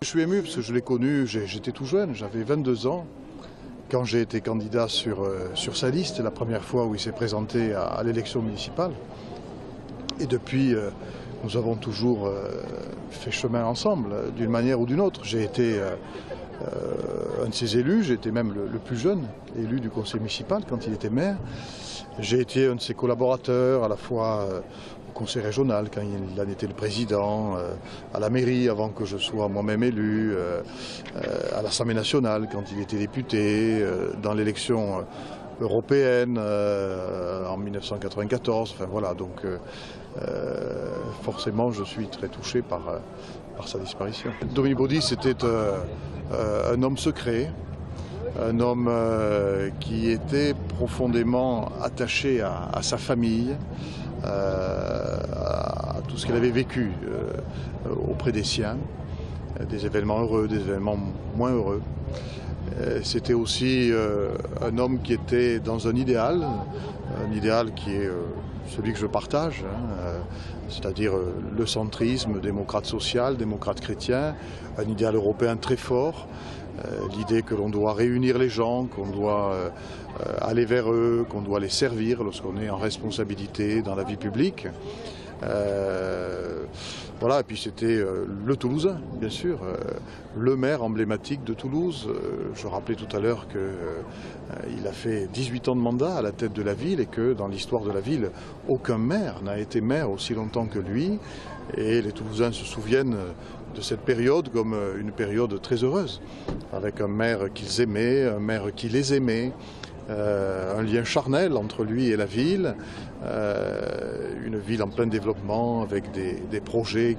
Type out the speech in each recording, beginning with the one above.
Je suis ému parce que je l'ai connu, j'étais tout jeune, j'avais 22 ans. Quand j'ai été candidat sur sa liste, la première fois où il s'est présenté à l'élection municipale. Et depuis, nous avons toujours fait chemin ensemble, d'une manière ou d'une autre. J'ai été un de ses élus, j'ai été même le plus jeune élu du conseil municipal quand il était maire. J'ai été un de ses collaborateurs, à la fois au conseil régional quand il en était le président, à la mairie avant que je sois moi-même élu, à l'Assemblée nationale quand il était député, dans l'élection européenne en 1994. Enfin voilà, donc forcément je suis très touché par sa disparition. Dominique Baudis c'était un homme secret, un homme qui était profondément attaché à sa famille, à tout ce qu'elle avait vécu auprès des siens, des événements heureux, des événements moins heureux. C'était aussi un homme qui était dans un idéal qui est celui que je partage, c'est-à-dire le centrisme, démocrate social, démocrate chrétien, un idéal européen très fort, l'idée que l'on doit réunir les gens, qu'on doit aller vers eux, qu'on doit les servir lorsqu'on est en responsabilité dans la vie publique. Voilà, et puis c'était le Toulousain, bien sûr, le maire emblématique de Toulouse. Je rappelais tout à l'heure qu'il a fait 18 ans de mandat à la tête de la ville et que dans l'histoire de la ville, aucun maire n'a été maire aussi longtemps que lui. Et les Toulousains se souviennent de cette période comme une période très heureuse, avec un maire qu'ils aimaient, un maire qui les aimait. Un lien charnel entre lui et la ville, une ville en plein développement avec des projets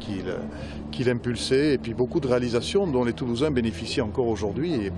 qu'il impulsait et puis beaucoup de réalisations dont les Toulousains bénéficient encore aujourd'hui.